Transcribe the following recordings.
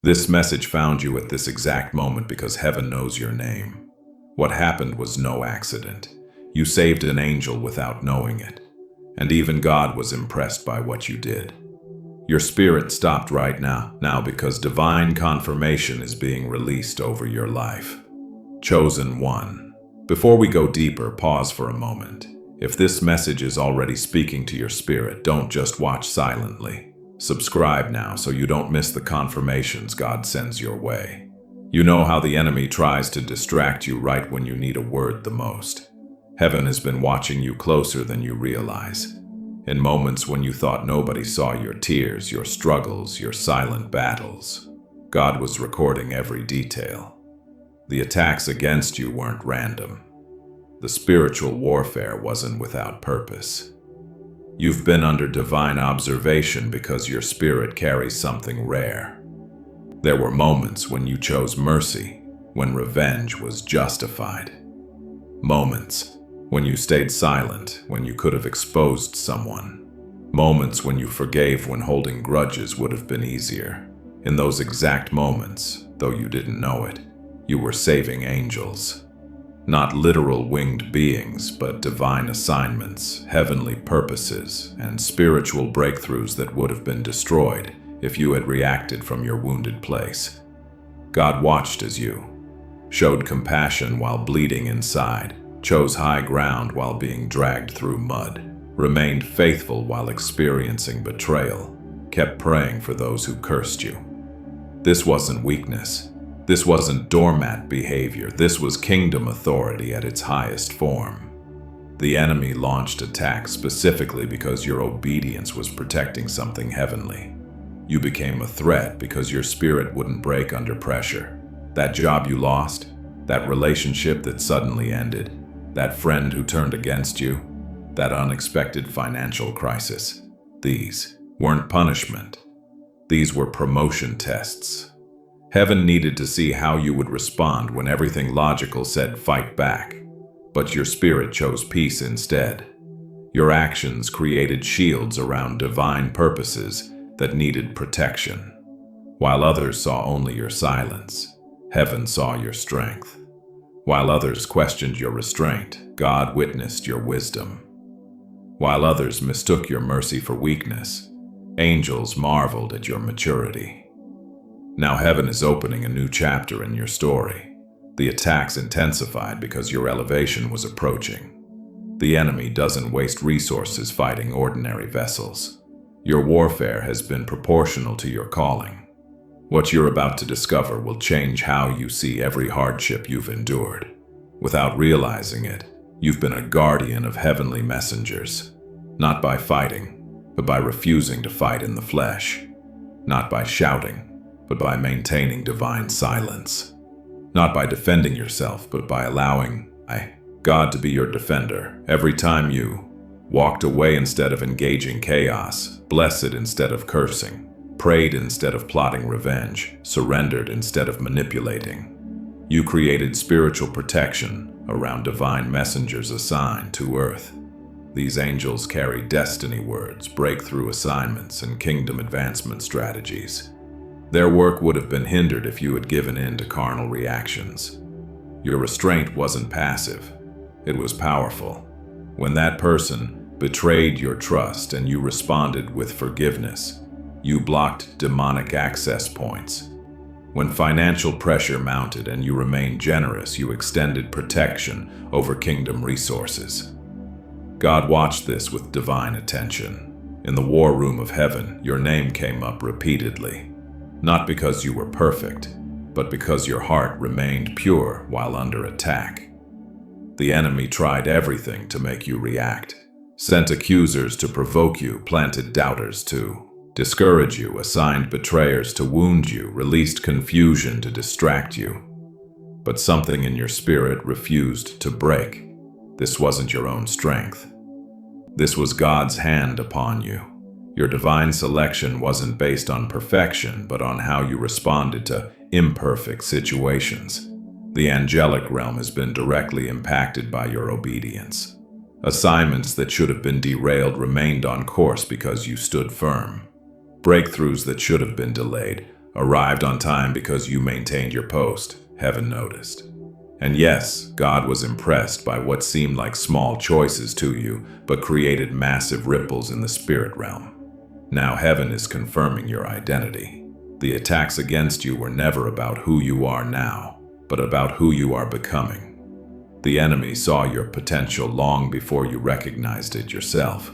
This message found you at this exact moment because heaven knows your name. What happened was no accident. You saved an angel without knowing it. And even God was impressed by what you did. Your spirit stopped right now because divine confirmation is being released over your life. Chosen one. Before we go deeper, pause for a moment. If this message is already speaking to your spirit, don't just watch silently. Subscribe now so you don't miss the confirmations God sends your way. You know how the enemy tries to distract you right when you need a word the most. Heaven has been watching you closer than you realize. In moments when you thought nobody saw your tears, your struggles, your silent battles, God was recording every detail. The attacks against you weren't random. The spiritual warfare wasn't without purpose. You've been under divine observation because your spirit carries something rare. There were moments when you chose mercy, when revenge was justified. Moments when you stayed silent, when you could have exposed someone. Moments when you forgave when holding grudges would have been easier. In those exact moments, though you didn't know it, you were saving angels. Not literal winged beings, but divine assignments, heavenly purposes, and spiritual breakthroughs that would have been destroyed if you had reacted from your wounded place. God watched as you showed compassion while bleeding inside, chose high ground while being dragged through mud, remained faithful while experiencing betrayal, kept praying for those who cursed you. This wasn't weakness. This wasn't doormat behavior. This was kingdom authority at its highest form. The enemy launched attacks specifically because your obedience was protecting something heavenly. You became a threat because your spirit wouldn't break under pressure. That job you lost, that relationship that suddenly ended, that friend who turned against you, that unexpected financial crisis. These weren't punishment. These were promotion tests. Heaven needed to see how you would respond when everything logical said fight back, but your spirit chose peace instead. Your actions created shields around divine purposes that needed protection. While others saw only your silence, heaven saw your strength. While others questioned your restraint, God witnessed your wisdom. While others mistook your mercy for weakness, angels marveled at your maturity. Now heaven is opening a new chapter in your story. The attacks intensified because your elevation was approaching. The enemy doesn't waste resources fighting ordinary vessels. Your warfare has been proportional to your calling. What you're about to discover will change how you see every hardship you've endured. Without realizing it, you've been a guardian of heavenly messengers. Not by fighting, but by refusing to fight in the flesh. Not by shouting, but by maintaining divine silence. Not by defending yourself, but by allowing God to be your defender. Every time you walked away instead of engaging chaos, blessed instead of cursing, prayed instead of plotting revenge, surrendered instead of manipulating, you created spiritual protection around divine messengers assigned to earth. These angels carry destiny words, breakthrough assignments, and kingdom advancement strategies. Their work would have been hindered if you had given in to carnal reactions. Your restraint wasn't passive, it was powerful. When that person betrayed your trust and you responded with forgiveness, you blocked demonic access points. When financial pressure mounted and you remained generous, you extended protection over kingdom resources. God watched this with divine attention. In the war room of heaven, your name came up repeatedly. Not because you were perfect, but because your heart remained pure while under attack. The enemy tried everything to make you react, sent accusers to provoke you, planted doubters to discourage you, assigned betrayers to wound you, released confusion to distract you. But something in your spirit refused to break. This wasn't your own strength. This was God's hand upon you. Your divine selection wasn't based on perfection, but on how you responded to imperfect situations. The angelic realm has been directly impacted by your obedience. Assignments that should have been derailed remained on course because you stood firm. Breakthroughs that should have been delayed arrived on time because you maintained your post, heaven noticed. And yes, God was impressed by what seemed like small choices to you, but created massive ripples in the spirit realm. Now heaven is confirming your identity. The attacks against you were never about who you are now, but about who you are becoming. The enemy saw your potential long before you recognized it yourself.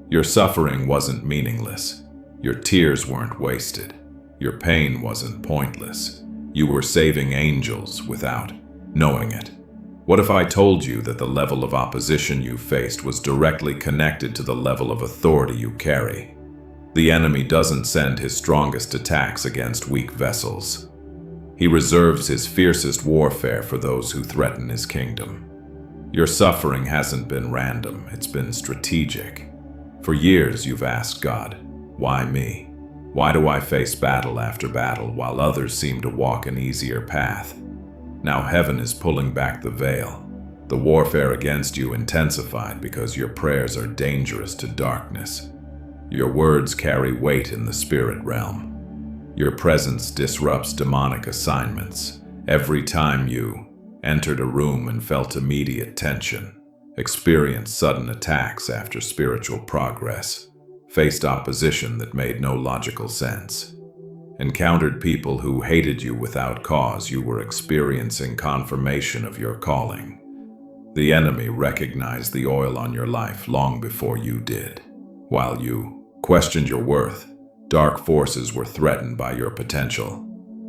Your suffering wasn't meaningless. Your tears weren't wasted. Your pain wasn't pointless. You were saving angels without knowing it. What if I told you that the level of opposition you faced was directly connected to the level of authority you carry? The enemy doesn't send his strongest attacks against weak vessels. He reserves his fiercest warfare for those who threaten his kingdom. Your suffering hasn't been random, it's been strategic. For years you've asked God, why me? Why do I face battle after battle while others seem to walk an easier path? Now heaven is pulling back the veil. The warfare against you intensified because your prayers are dangerous to darkness. Your words carry weight in the spirit realm. Your presence disrupts demonic assignments. Every time you entered a room and felt immediate tension, experienced sudden attacks after spiritual progress, faced opposition that made no logical sense, encountered people who hated you without cause, you were experiencing confirmation of your calling. The enemy recognized the oil on your life long before you did. While you questioned your worth, dark forces were threatened by your potential.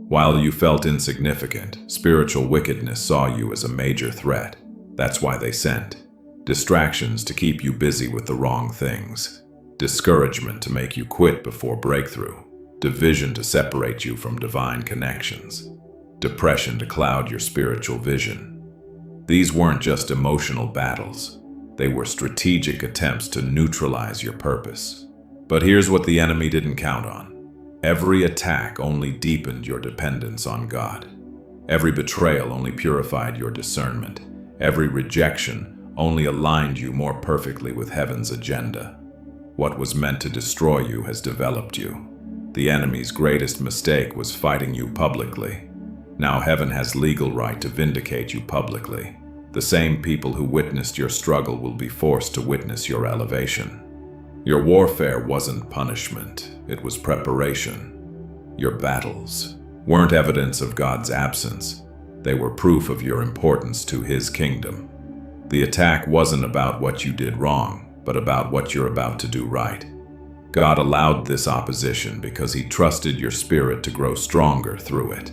While you felt insignificant, spiritual wickedness saw you as a major threat. That's why they sent distractions to keep you busy with the wrong things, discouragement to make you quit before breakthrough, division to separate you from divine connections, depression to cloud your spiritual vision. These weren't just emotional battles. They were strategic attempts to neutralize your purpose. But here's what the enemy didn't count on. Every attack only deepened your dependence on God. Every betrayal only purified your discernment. Every rejection only aligned you more perfectly with heaven's agenda. What was meant to destroy you has developed you. The enemy's greatest mistake was fighting you publicly. Now heaven has legal right to vindicate you publicly. The same people who witnessed your struggle will be forced to witness your elevation. Your warfare wasn't punishment, it was preparation. Your battles weren't evidence of God's absence, they were proof of your importance to His kingdom. The attack wasn't about what you did wrong, but about what you're about to do right. God allowed this opposition because He trusted your spirit to grow stronger through it.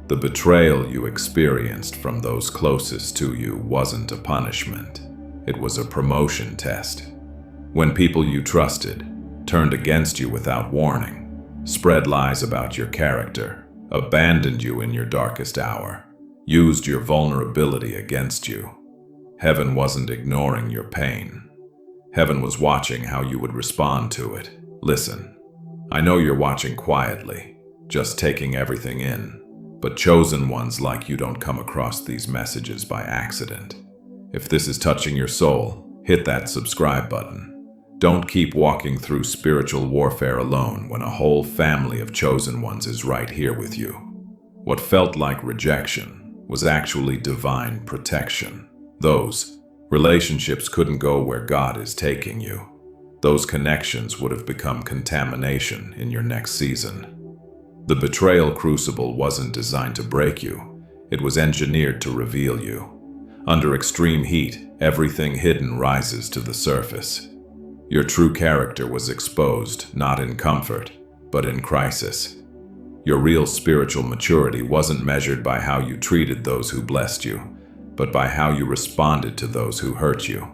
The betrayal you experienced from those closest to you wasn't a punishment, it was a promotion test. When people you trusted turned against you without warning, spread lies about your character, abandoned you in your darkest hour, used your vulnerability against you, heaven wasn't ignoring your pain. Heaven was watching how you would respond to it. Listen, I know you're watching quietly, just taking everything in, but chosen ones like you don't come across these messages by accident. If this is touching your soul, hit that subscribe button. Don't keep walking through spiritual warfare alone when a whole family of chosen ones is right here with you. What felt like rejection was actually divine protection. Those relationships couldn't go where God is taking you. Those connections would have become contamination in your next season. The betrayal crucible wasn't designed to break you. It was engineered to reveal you. Under extreme heat, everything hidden rises to the surface. Your true character was exposed, not in comfort, but in crisis. Your real spiritual maturity wasn't measured by how you treated those who blessed you, but by how you responded to those who hurt you.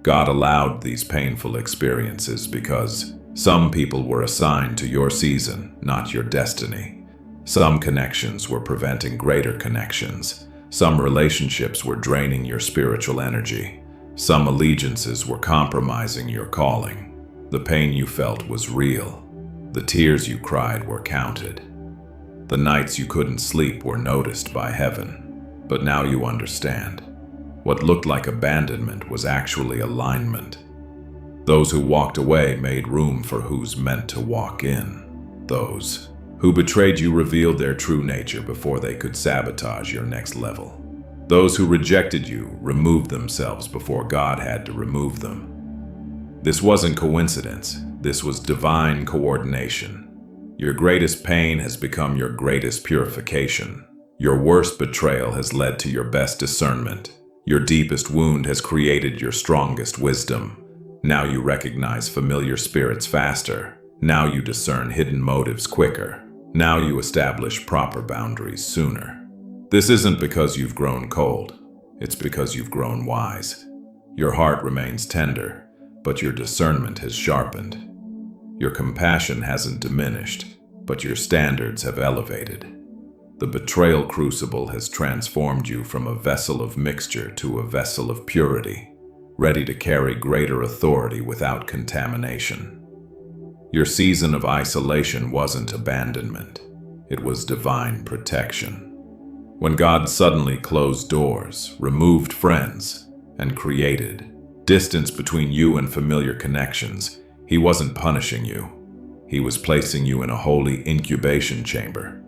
God allowed these painful experiences because some people were assigned to your season, not your destiny. Some connections were preventing greater connections. Some relationships were draining your spiritual energy. Some allegiances were compromising your calling. The pain you felt was real. The tears you cried were counted. The nights you couldn't sleep were noticed by heaven. But now you understand. What looked like abandonment was actually alignment. Those who walked away made room for who's meant to walk in. Those who betrayed you revealed their true nature before they could sabotage your next level. Those who rejected you removed themselves before God had to remove them. This wasn't coincidence. This was divine coordination. Your greatest pain has become your greatest purification. Your worst betrayal has led to your best discernment. Your deepest wound has created your strongest wisdom. Now you recognize familiar spirits faster. Now you discern hidden motives quicker. Now you establish proper boundaries sooner. This isn't because you've grown cold. It's because you've grown wise. Your heart remains tender, but your discernment has sharpened. Your compassion hasn't diminished, but your standards have elevated. The betrayal crucible has transformed you from a vessel of mixture to a vessel of purity, ready to carry greater authority without contamination. Your season of isolation wasn't abandonment. It was divine protection. When God suddenly closed doors, removed friends, and created distance between you and familiar connections, He wasn't punishing you. He was placing you in a holy incubation chamber.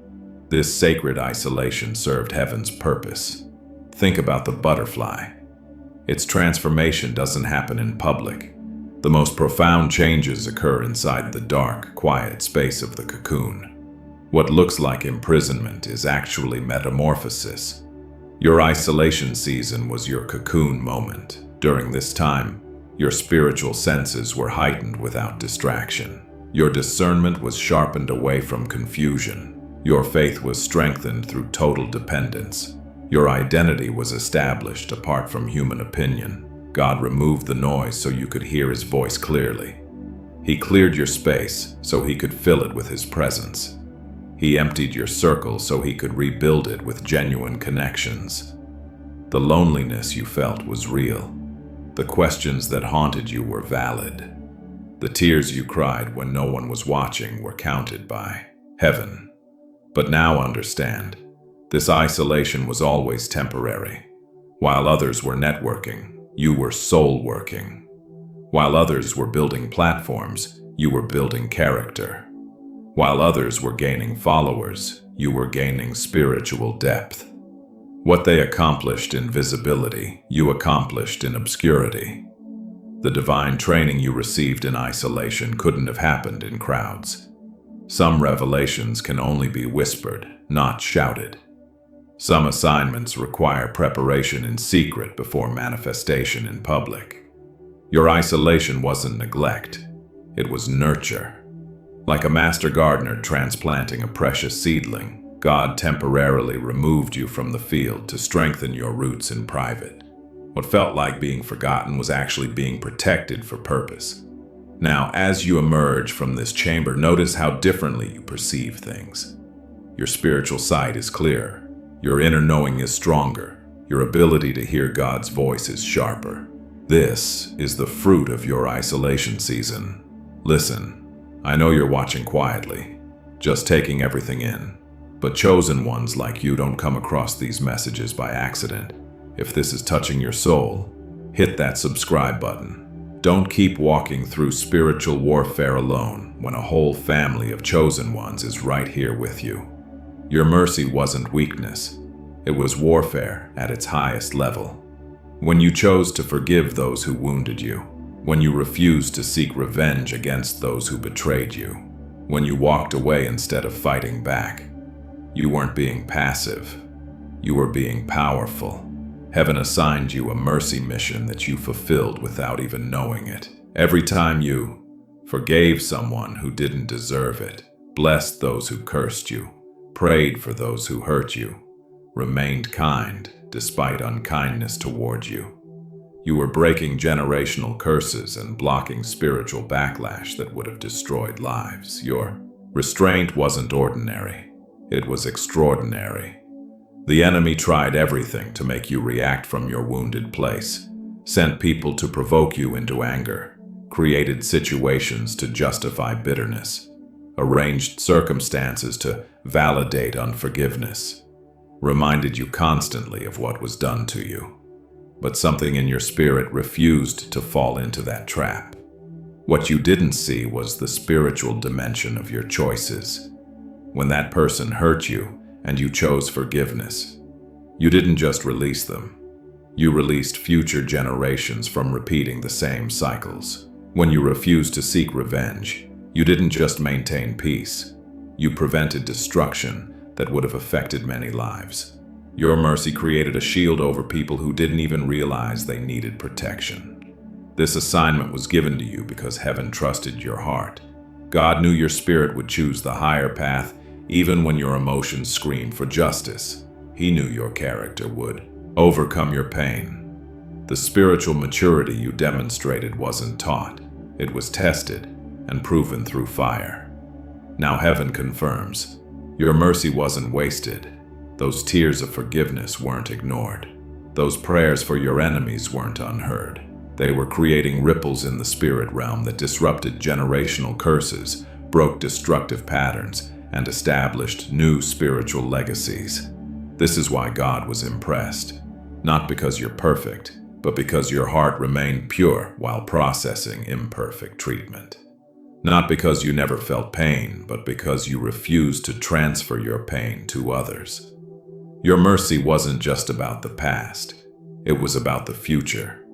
This sacred isolation served heaven's purpose. Think about the butterfly. Its transformation doesn't happen in public. The most profound changes occur inside the dark, quiet space of the cocoon. What looks like imprisonment is actually metamorphosis. Your isolation season was your cocoon moment. During this time, your spiritual senses were heightened without distraction. Your discernment was sharpened away from confusion. Your faith was strengthened through total dependence. Your identity was established apart from human opinion. God removed the noise so you could hear His voice clearly. He cleared your space so He could fill it with His presence. He emptied your circle so He could rebuild it with genuine connections. The loneliness you felt was real. The questions that haunted you were valid. The tears you cried when no one was watching were counted by heaven. But now understand, this isolation was always temporary. While others were networking, you were soul working. While others were building platforms, you were building character. While others were gaining followers, you were gaining spiritual depth. What they accomplished in visibility, you accomplished in obscurity. The divine training you received in isolation couldn't have happened in crowds. Some revelations can only be whispered, not shouted. Some assignments require preparation in secret before manifestation in public. Your isolation wasn't neglect, it was nurture. Like a master gardener transplanting a precious seedling, God temporarily removed you from the field to strengthen your roots in private. What felt like being forgotten was actually being protected for purpose. Now, as you emerge from this chamber, notice how differently you perceive things. Your spiritual sight is clearer. Your inner knowing is stronger. Your ability to hear God's voice is sharper. This is the fruit of your isolation season. Listen, I know you're watching quietly, just taking everything in. But chosen ones like you don't come across these messages by accident. If this is touching your soul, hit that subscribe button. Don't keep walking through spiritual warfare alone when a whole family of chosen ones is right here with you. Your mercy wasn't weakness. It was warfare at its highest level. When you chose to forgive those who wounded you, when you refused to seek revenge against those who betrayed you, when you walked away instead of fighting back, you weren't being passive. You were being powerful. Heaven assigned you a mercy mission that you fulfilled without even knowing it. Every time you forgave someone who didn't deserve it, blessed those who cursed you, prayed for those who hurt you, remained kind despite unkindness toward you, you were breaking generational curses and blocking spiritual backlash that would have destroyed lives. Your restraint wasn't ordinary. It was extraordinary. The enemy tried everything to make you react from your wounded place, sent people to provoke you into anger, created situations to justify bitterness, arranged circumstances to validate unforgiveness, reminded you constantly of what was done to you. But something in your spirit refused to fall into that trap. What you didn't see was the spiritual dimension of your choices. when that person hurt you and you chose forgiveness. You didn't just release them. You released future generations from repeating the same cycles. When you refused to seek revenge, you didn't just maintain peace. You prevented destruction that would have affected many lives. Your mercy created a shield over people who didn't even realize they needed protection. This assignment was given to you because heaven trusted your heart. God knew your spirit would choose the higher path even when your emotions screamed for justice. He knew your character would overcome your pain. The spiritual maturity you demonstrated wasn't taught. It was tested and proven through fire. Now heaven confirms, your mercy wasn't wasted. Those tears of forgiveness weren't ignored. Those prayers for your enemies weren't unheard. They were creating ripples in the spirit realm that disrupted generational curses, broke destructive patterns, and established new spiritual legacies. This is why God was impressed. Not because you're perfect, but because your heart remained pure while processing imperfect treatment. Not because you never felt pain, but because you refused to transfer your pain to others. Your mercy wasn't just about the past. It was about the future.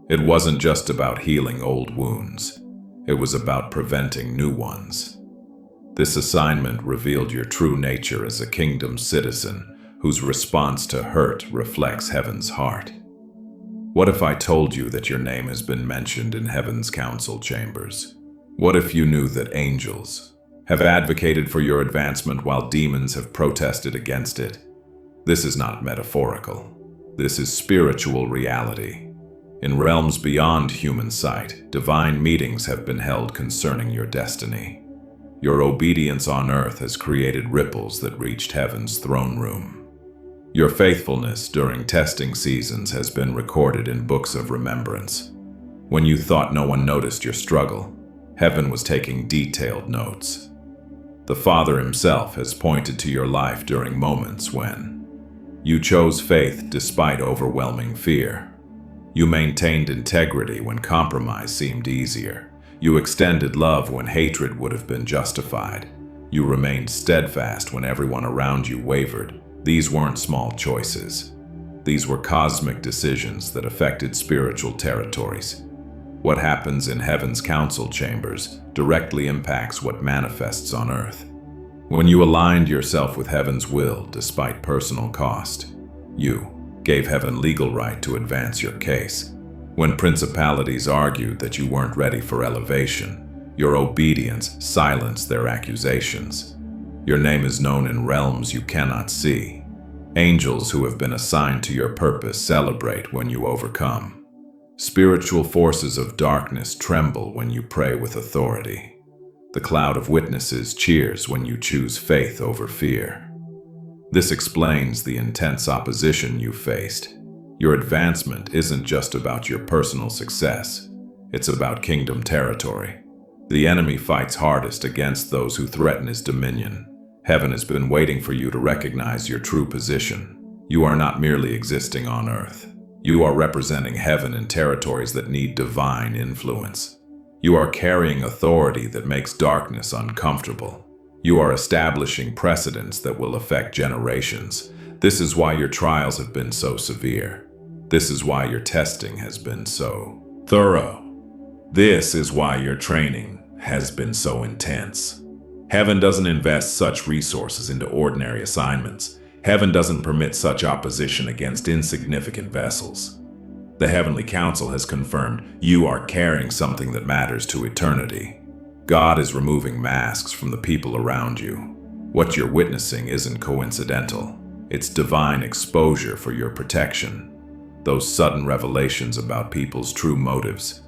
It wasn't just about healing old wounds. It was about preventing new ones. This assignment revealed your true nature as a kingdom citizen whose response to hurt reflects heaven's heart. What if I told you that your name has been mentioned in heaven's council chambers? What if you knew that angels have advocated for your advancement while demons have protested against it? This is not metaphorical. This is spiritual reality. In realms beyond human sight, divine meetings have been held concerning your destiny. Your obedience on earth has created ripples that reached heaven's throne room. Your faithfulness during testing seasons has been recorded in books of remembrance. When you thought no one noticed your struggle, heaven was taking detailed notes. The Father himself has pointed to your life during moments when you chose faith despite overwhelming fear. You maintained integrity when compromise seemed easier. You extended love when hatred would have been justified. You remained steadfast when everyone around you wavered. These weren't small choices. These were cosmic decisions that affected spiritual territories. What happens in heaven's council chambers directly impacts what manifests on earth. When you aligned yourself with heaven's will despite personal cost, you gave heaven legal right to advance your case. When principalities argued that you weren't ready for elevation, your obedience silenced their accusations. Your name is known in realms you cannot see. Angels who have been assigned to your purpose celebrate when you overcome. Spiritual forces of darkness tremble when you pray with authority. The cloud of witnesses cheers when you choose faith over fear. This explains the intense opposition you faced. Your advancement isn't just about your personal success. It's about kingdom territory. The enemy fights hardest against those who threaten his dominion. Heaven has been waiting for you to recognize your true position. You are not merely existing on earth. You are representing heaven in territories that need divine influence. You are carrying authority that makes darkness uncomfortable. You are establishing precedents that will affect generations. This is why your trials have been so severe. This is why your testing has been so thorough. This is why your training has been so intense. Heaven doesn't invest such resources into ordinary assignments. Heaven doesn't permit such opposition against insignificant vessels. The Heavenly Council has confirmed you are carrying something that matters to eternity. God is removing masks from the people around you. What you're witnessing isn't coincidental. It's divine exposure for your protection. Those sudden revelations about people's true motives.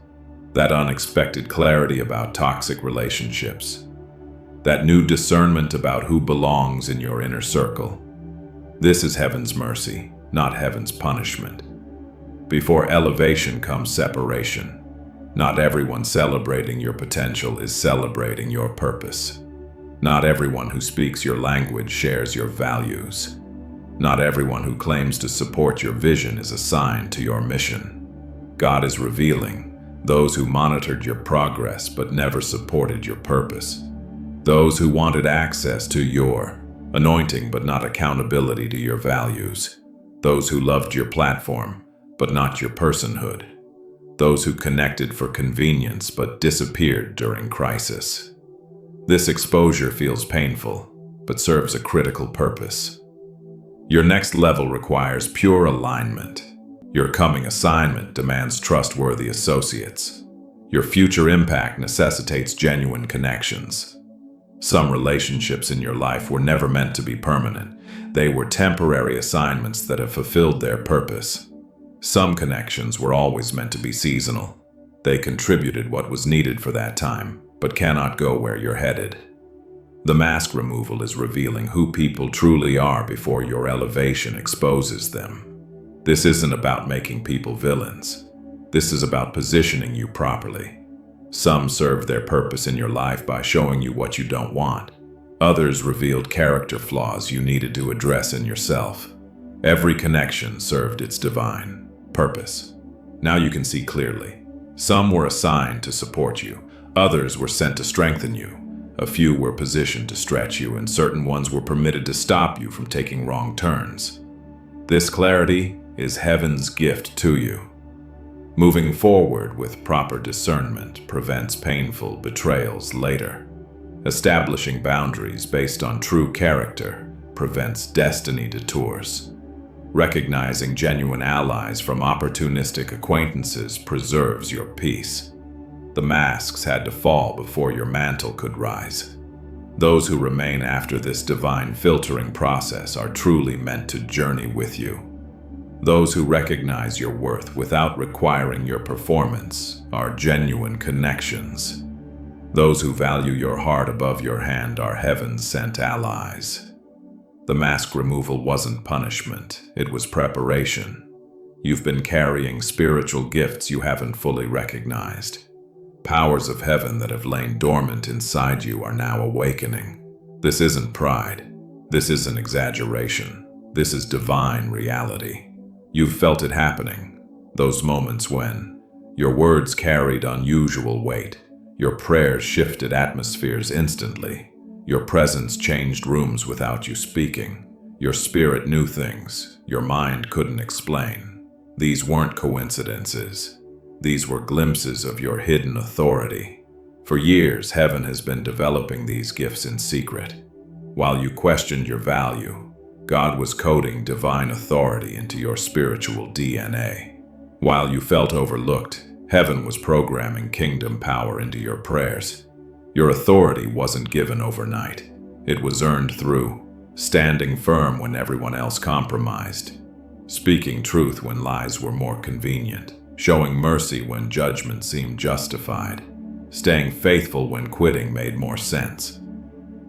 That unexpected clarity about toxic relationships. That new discernment about who belongs in your inner circle. This is heaven's mercy, not heaven's punishment. Before elevation comes separation. Not everyone celebrating your potential is celebrating your purpose. Not everyone who speaks your language shares your values. Not everyone who claims to support your vision is assigned to your mission. God is revealing those who monitored your progress but never supported your purpose. Those who wanted access to your anointing but not accountability to your values. Those who loved your platform but not your personhood. Those who connected for convenience but disappeared during crisis. This exposure feels painful, but serves a critical purpose. Your next level requires pure alignment. Your coming assignment demands trustworthy associates. Your future impact necessitates genuine connections. Some relationships in your life were never meant to be permanent. They were temporary assignments that have fulfilled their purpose. Some connections were always meant to be seasonal. They contributed what was needed for that time, but cannot go where you're headed. The mask removal is revealing who people truly are before your elevation exposes them. This isn't about making people villains. This is about positioning you properly. Some served their purpose in your life by showing you what you don't want. Others revealed character flaws you needed to address in yourself. Every connection served its divine purpose. Now you can see clearly. Some were assigned to support you. Others were sent to strengthen you. A few were positioned to stretch you, and certain ones were permitted to stop you from taking wrong turns. This clarity is heaven's gift to you. Moving forward with proper discernment prevents painful betrayals later. Establishing boundaries based on true character prevents destiny detours. Recognizing genuine allies from opportunistic acquaintances preserves your peace. The masks had to fall before your mantle could rise. Those who remain after this divine filtering process are truly meant to journey with you. Those who recognize your worth without requiring your performance are genuine connections. Those who value your heart above your hand are heaven-sent allies. The mask removal wasn't punishment, it was preparation. You've been carrying spiritual gifts you haven't fully recognized. Powers of heaven that have lain dormant inside you are now awakening. This isn't pride. This isn't exaggeration. This is divine reality. You've felt it happening. Those moments when your words carried unusual weight, your prayers shifted atmospheres instantly, your presence changed rooms without you speaking, your spirit knew things your mind couldn't explain. These weren't coincidences. These were glimpses of your hidden authority. For years, heaven has been developing these gifts in secret. While you questioned your value, God was coding divine authority into your spiritual DNA. While you felt overlooked, heaven was programming kingdom power into your prayers. Your authority wasn't given overnight. It was earned through standing firm when everyone else compromised, speaking truth when lies were more convenient, showing mercy when judgment seemed justified, staying faithful when quitting made more sense.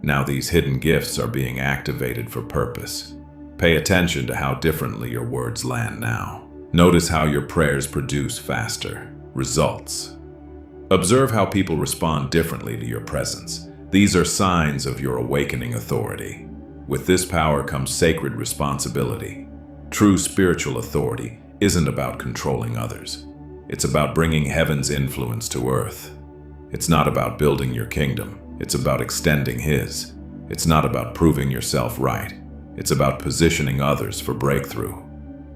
Now these hidden gifts are being activated for purpose. Pay attention to how differently your words land now. Notice how your prayers produce faster results. Observe how people respond differently to your presence. These are signs of your awakening authority. With this power comes sacred responsibility. True spiritual authority isn't about controlling others. It's about bringing heaven's influence to earth. It's not about building your kingdom. It's about extending His. It's not about proving yourself right. It's about positioning others for breakthrough.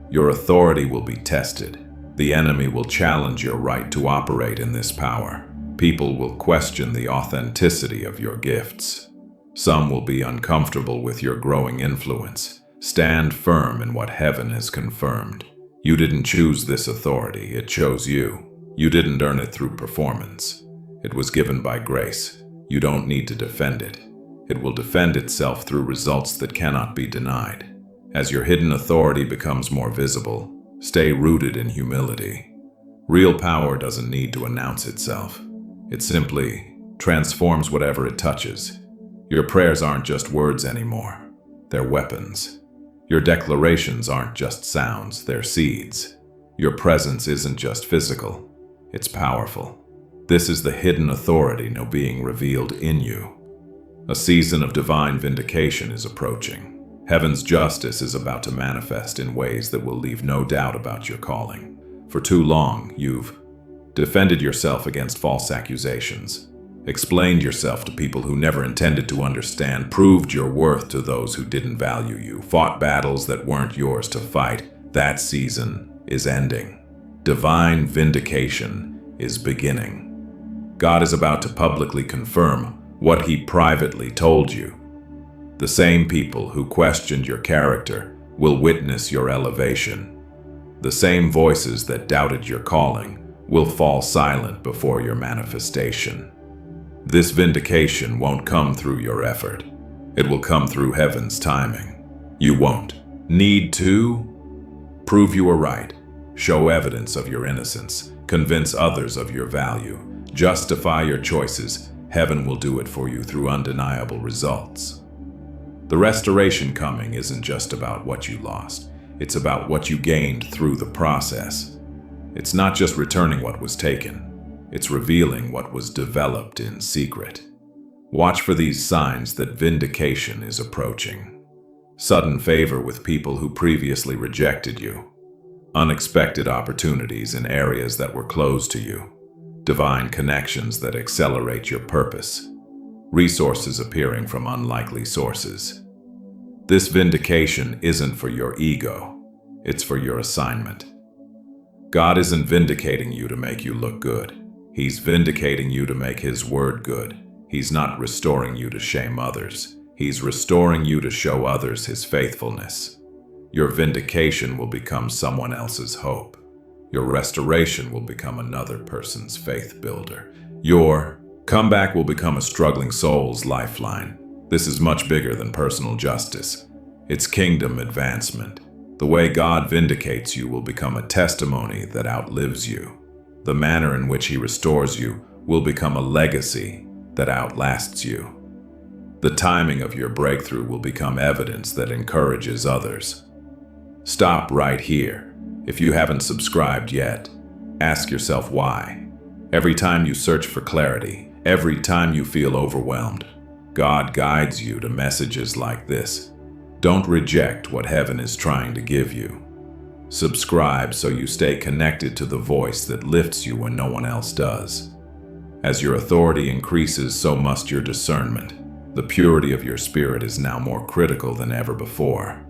Your authority will be tested. The enemy will challenge your right to operate in this power. People will question the authenticity of your gifts. Some will be uncomfortable with your growing influence. Stand firm in what heaven has confirmed. You didn't choose this authority, it chose you. You didn't earn it through performance. It was given by grace. You don't need to defend it. It will defend itself through results that cannot be denied. As your hidden authority becomes more visible, stay rooted in humility. Real power doesn't need to announce itself. It simply transforms whatever it touches. Your prayers aren't just words anymore. They're weapons. Your declarations aren't just sounds, they're seeds. Your presence isn't just physical, it's powerful. This is the hidden authority now being revealed in you. A season of divine vindication is approaching. Heaven's justice is about to manifest in ways that will leave no doubt about your calling. For too long, you've defended yourself against false accusations. explained yourself to people who never intended to understand, proved your worth to those who didn't value you, fought battles that weren't yours to fight. That season is ending. Divine vindication is beginning. God is about to publicly confirm what He privately told you. The same people who questioned your character will witness your elevation. The same voices that doubted your calling will fall silent before your manifestation. This vindication won't come through your effort. It will come through heaven's timing. You won't need to prove you were right, show evidence of your innocence, convince others of your value, justify your choices. Heaven will do it for you through undeniable results. The restoration coming isn't just about what you lost. It's about what you gained through the process. It's not just returning what was taken. It's revealing what was developed in secret. Watch for these signs that vindication is approaching. Sudden favor with people who previously rejected you. Unexpected opportunities in areas that were closed to you. Divine connections that accelerate your purpose. Resources appearing from unlikely sources. This vindication isn't for your ego. It's for your assignment. God isn't vindicating you to make you look good. He's vindicating you to make His word good. He's not restoring you to shame others. He's restoring you to show others His faithfulness. Your vindication will become someone else's hope. Your restoration will become another person's faith builder. Your comeback will become a struggling soul's lifeline. This is much bigger than personal justice. It's kingdom advancement. The way God vindicates you will become a testimony that outlives you. The manner in which He restores you will become a legacy that outlasts you. The timing of your breakthrough will become evidence that encourages others. Stop right here. If you haven't subscribed yet, ask yourself why. Every time you search for clarity, every time you feel overwhelmed, God guides you to messages like this. Don't reject what heaven is trying to give you. Subscribe so you stay connected to the voice that lifts you when no one else does. As your authority increases, so must your discernment. The purity of your spirit is now more critical than ever before.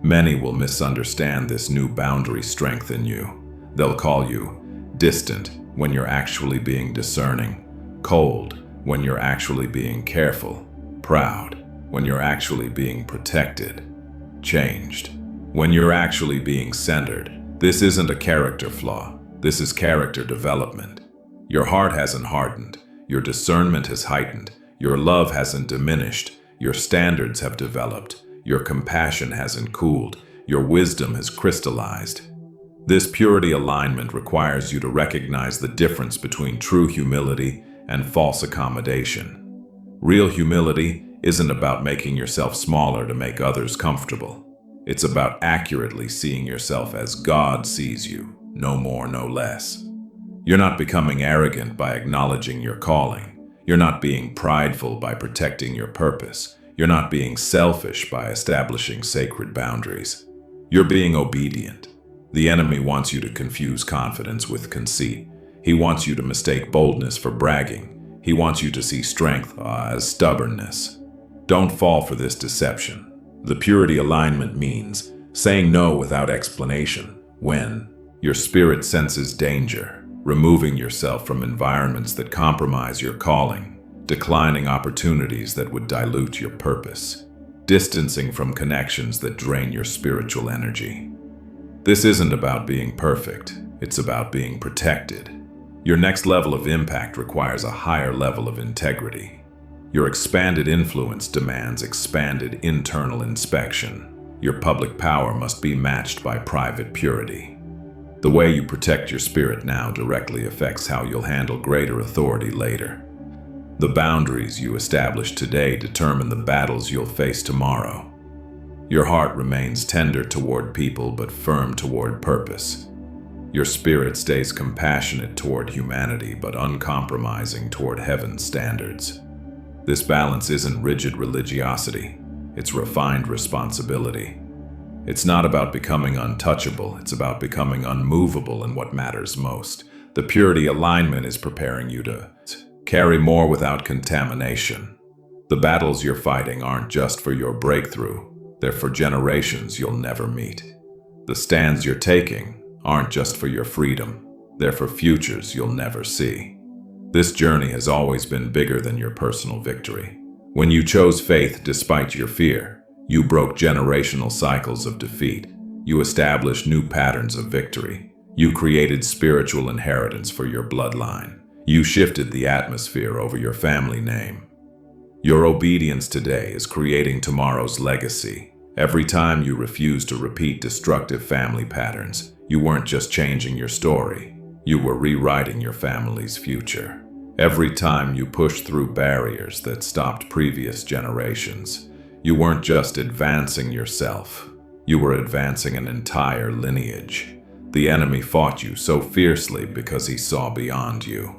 Many will misunderstand this new boundary strength in you. They'll call you distant when you're actually being discerning, cold when you're actually being careful, proud when you're actually being protected, changed when you're actually being centered. This isn't a character flaw. This is character development. Your heart hasn't hardened. Your discernment has heightened. Your love hasn't diminished. Your standards have developed. Your compassion hasn't cooled. Your wisdom has crystallized. This purity alignment requires you to recognize the difference between true humility and false accommodation. Real humility isn't about making yourself smaller to make others comfortable. It's about accurately seeing yourself as God sees you, no more, no less. You're not becoming arrogant by acknowledging your calling. You're not being prideful by protecting your purpose. You're not being selfish by establishing sacred boundaries. You're being obedient. The enemy wants you to confuse confidence with conceit. He wants you to mistake boldness for bragging. He wants you to see strength as stubbornness. Don't fall for this deception. The purity alignment means saying no without explanation when your spirit senses danger, removing yourself from environments that compromise your calling, declining opportunities that would dilute your purpose, distancing from connections that drain your spiritual energy. This isn't about being perfect, it's about being protected. Your next level of impact requires a higher level of integrity. Your expanded influence demands expanded internal inspection. Your public power must be matched by private purity. The way you protect your spirit now directly affects how you'll handle greater authority later. The boundaries you establish today determine the battles you'll face tomorrow. Your heart remains tender toward people but firm toward purpose. Your spirit stays compassionate toward humanity but uncompromising toward heaven's standards. This balance isn't rigid religiosity, it's refined responsibility. It's not about becoming untouchable, it's about becoming unmovable in what matters most. The purity alignment is preparing you to Carry more without contamination. The battles you're fighting aren't just for your breakthrough, they're for generations you'll never meet. The stands you're taking aren't just for your freedom, they're for futures you'll never see. This journey has always been bigger than your personal victory. When you chose faith despite your fear, you broke generational cycles of defeat. You established new patterns of victory. You created spiritual inheritance for your bloodline. You shifted the atmosphere over your family name. Your obedience today is creating tomorrow's legacy. Every time you refuse to repeat destructive family patterns, you weren't just changing your story, you were rewriting your family's future. Every time you pushed through barriers that stopped previous generations, you weren't just advancing yourself, you were advancing an entire lineage. The enemy fought you so fiercely because he saw beyond you.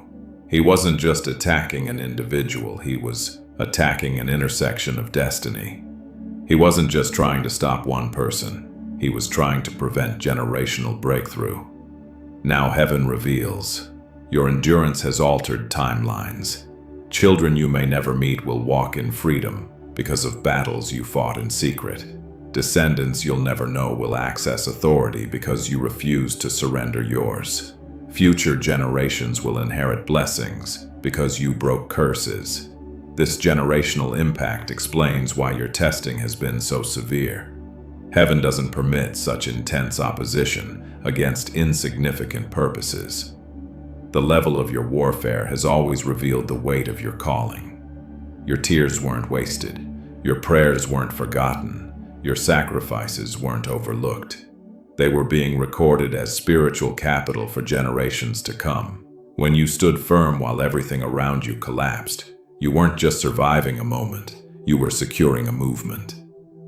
He wasn't just attacking an individual, he was attacking an intersection of destiny. He wasn't just trying to stop one person, he was trying to prevent generational breakthrough. Now heaven reveals, your endurance has altered timelines. Children you may never meet will walk in freedom because of battles you fought in secret. Descendants you'll never know will access authority because you refused to surrender yours. Future generations will inherit blessings because you broke curses. This generational impact explains why your testing has been so severe. Heaven doesn't permit such intense opposition against insignificant purposes. The level of your warfare has always revealed the weight of your calling. Your tears weren't wasted. Your prayers weren't forgotten. Your sacrifices weren't overlooked. They were being recorded as spiritual capital for generations to come. When you stood firm while everything around you collapsed, you weren't just surviving a moment, you were securing a movement.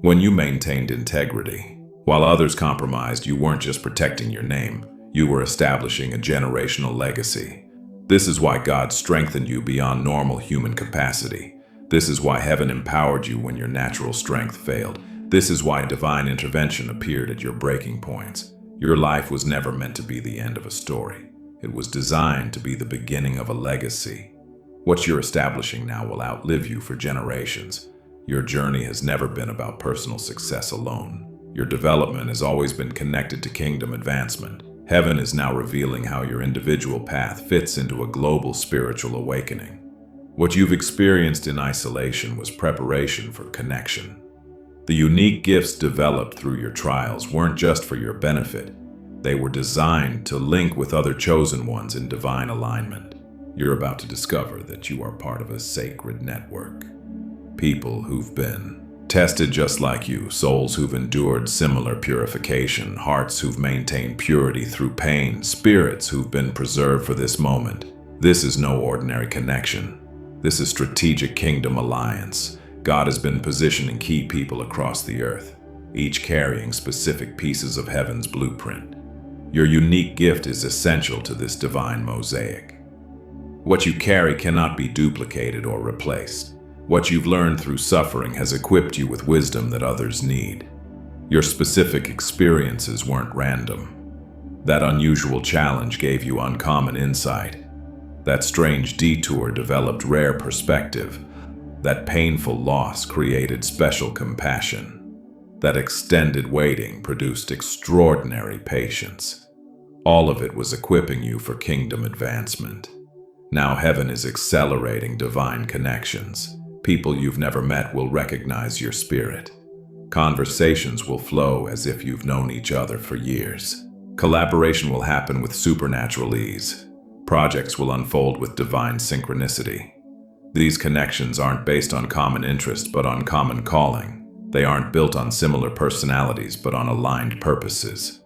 When you maintained integrity, while others compromised, you weren't just protecting your name, you were establishing a generational legacy. This is why God strengthened you beyond normal human capacity. This is why heaven empowered you when your natural strength failed. This is why divine intervention appeared at your breaking points. Your life was never meant to be the end of a story. It was designed to be the beginning of a legacy. What you're establishing now will outlive you for generations. Your journey has never been about personal success alone. Your development has always been connected to kingdom advancement. Heaven is now revealing how your individual path fits into a global spiritual awakening. What you've experienced in isolation was preparation for connection. The unique gifts developed through your trials weren't just for your benefit. They were designed to link with other chosen ones in divine alignment. You're about to discover that you are part of a sacred network. People who've been tested just like you, souls who've endured similar purification, hearts who've maintained purity through pain, spirits who've been preserved for this moment. This is no ordinary connection. This is strategic kingdom alliance. God has been positioning key people across the earth, each carrying specific pieces of heaven's blueprint. Your unique gift is essential to this divine mosaic. What you carry cannot be duplicated or replaced. What you've learned through suffering has equipped you with wisdom that others need. Your specific experiences weren't random. That unusual challenge gave you uncommon insight. That strange detour developed rare perspective. That painful loss created special compassion. That extended waiting produced extraordinary patience. All of it was equipping you for kingdom advancement. Now heaven is accelerating divine connections. People you've never met will recognize your spirit. Conversations will flow as if you've known each other for years. Collaboration will happen with supernatural ease. Projects will unfold with divine synchronicity. These connections aren't based on common interest, but on common calling. They aren't built on similar personalities, but on aligned purposes.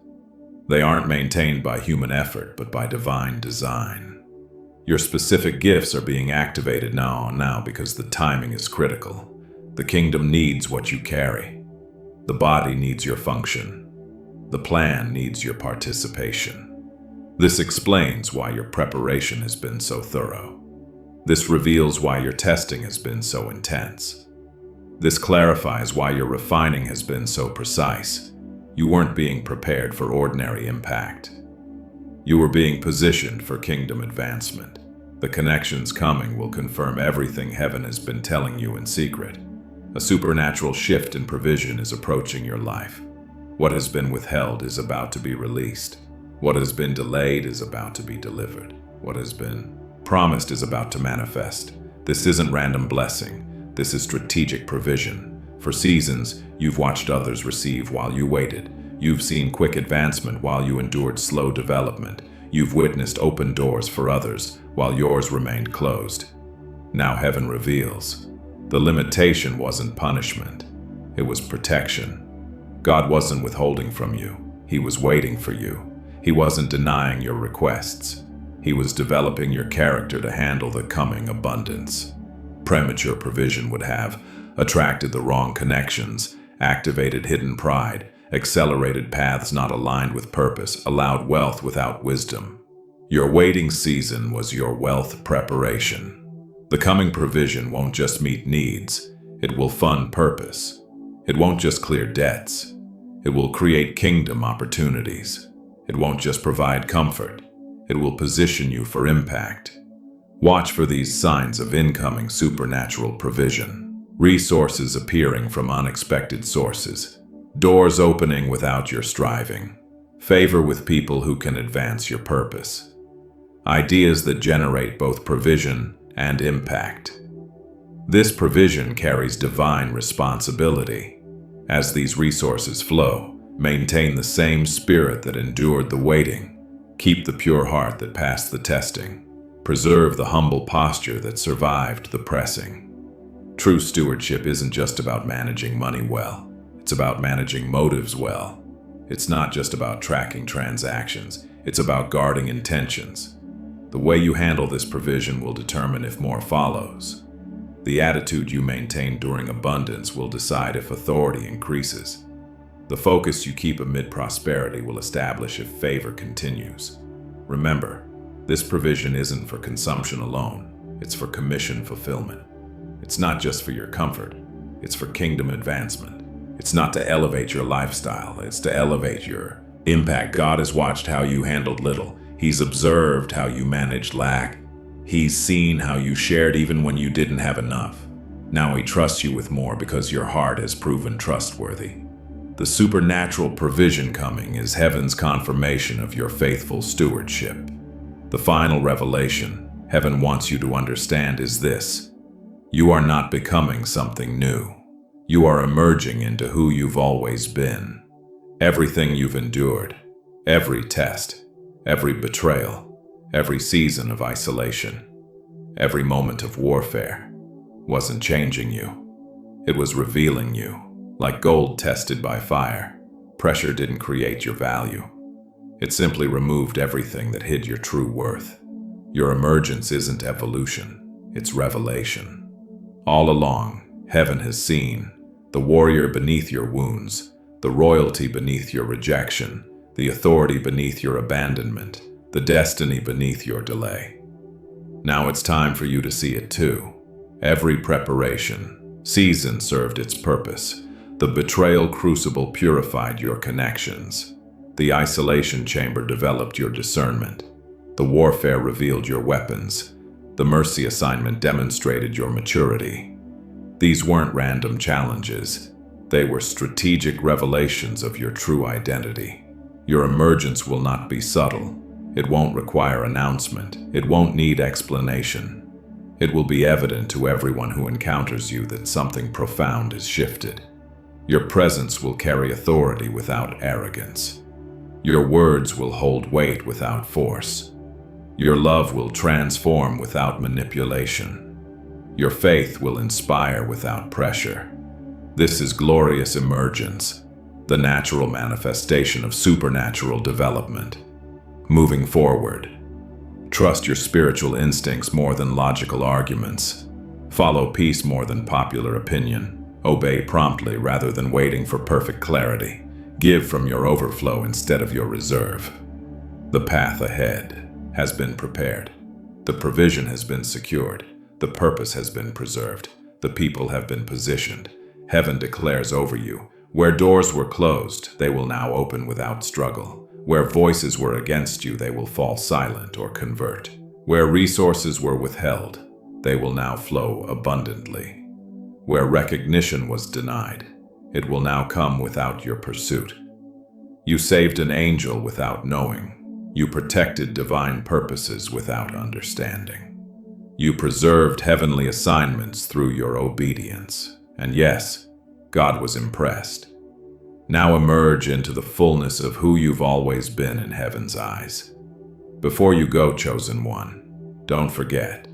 They aren't maintained by human effort, but by divine design. Your specific gifts are being activated now because the timing is critical. The kingdom needs what you carry. The body needs your function. The plan needs your participation. This explains why your preparation has been so thorough. This reveals why your testing has been so intense. This clarifies why your refining has been so precise. You weren't being prepared for ordinary impact. You were being positioned for kingdom advancement. The connections coming will confirm everything heaven has been telling you in secret. A supernatural shift in provision is approaching your life. What has been withheld is about to be released. What has been delayed is about to be delivered. What has been promised is about to manifest. This isn't random blessing. This is strategic provision. For seasons, you've watched others receive while you waited. You've seen quick advancement while you endured slow development. You've witnessed open doors for others while yours remained closed. Now heaven reveals. The limitation wasn't punishment. It was protection. God wasn't withholding from you. He was waiting for you. He wasn't denying your requests. He was developing your character to handle the coming abundance. Premature provision would have attracted the wrong connections, activated hidden pride, accelerated paths not aligned with purpose, allowed wealth without wisdom. Your waiting season was your wealth preparation. The coming provision won't just meet needs, it will fund purpose. It won't just clear debts, it will create kingdom opportunities. It won't just provide comfort, it will position you for impact. Watch for these signs of incoming supernatural provision. Resources appearing from unexpected sources. Doors opening without your striving. Favor with people who can advance your purpose. Ideas that generate both provision and impact. This provision carries divine responsibility. As these resources flow, maintain the same spirit that endured the waiting. Keep the pure heart that passed the testing. Preserve the humble posture that survived the pressing. True stewardship isn't just about managing money well. It's about managing motives well. It's not just about tracking transactions. It's about guarding intentions. The way you handle this provision will determine if more follows. The attitude you maintain during abundance will decide if authority increases. The focus you keep amid prosperity will establish if favor continues. Remember, this provision isn't for consumption alone. It's for commission fulfillment. It's not just for your comfort. It's for kingdom advancement. It's not to elevate your lifestyle. It's to elevate your impact. God has watched how you handled little. He's observed how you managed lack. He's seen how you shared even when you didn't have enough. Now he trusts you with more because your heart has proven trustworthy. The supernatural provision coming is heaven's confirmation of your faithful stewardship. The final revelation heaven wants you to understand is this: you are not becoming something new. You are emerging into who you've always been. Everything you've endured, every test, every betrayal, every season of isolation, every moment of warfare wasn't changing you. It was revealing you. Like gold tested by fire, pressure didn't create your value. It simply removed everything that hid your true worth. Your emergence isn't evolution, it's revelation. All along, heaven has seen the warrior beneath your wounds, the royalty beneath your rejection, the authority beneath your abandonment, the destiny beneath your delay. Now it's time for you to see it too. Every season served its purpose. The betrayal crucible purified your connections. The isolation chamber developed your discernment. The warfare revealed your weapons. The mercy assignment demonstrated your maturity. These weren't random challenges. They were strategic revelations of your true identity. Your emergence will not be subtle. It won't require announcement. It won't need explanation. It will be evident to everyone who encounters you that something profound has shifted. Your presence will carry authority without arrogance. Your words will hold weight without force. Your love will transform without manipulation. Your faith will inspire without pressure. This is glorious emergence, the natural manifestation of supernatural development. Moving forward, trust your spiritual instincts more than logical arguments. Follow peace more than popular opinion. Obey promptly rather than waiting for perfect clarity. Give from your overflow instead of your reserve. The path ahead has been prepared. The provision has been secured. The purpose has been preserved. The people have been positioned. Heaven declares over you, where doors were closed, they will now open without struggle. Where voices were against you, they will fall silent or convert. Where resources were withheld, they will now flow abundantly. Where recognition was denied, it will now come without your pursuit. You saved an angel without knowing. You protected divine purposes without understanding. You preserved heavenly assignments through your obedience. And yes, God was impressed. Now emerge into the fullness of who you've always been in heaven's eyes. Before you go, chosen one, don't forget,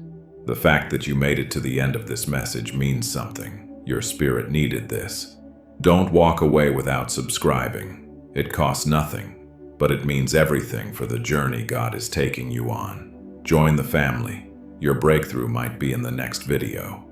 the fact that you made it to the end of this message means something. Your spirit needed this. Don't walk away without subscribing. It costs nothing, but it means everything for the journey God is taking you on. Join the family. Your breakthrough might be in the next video.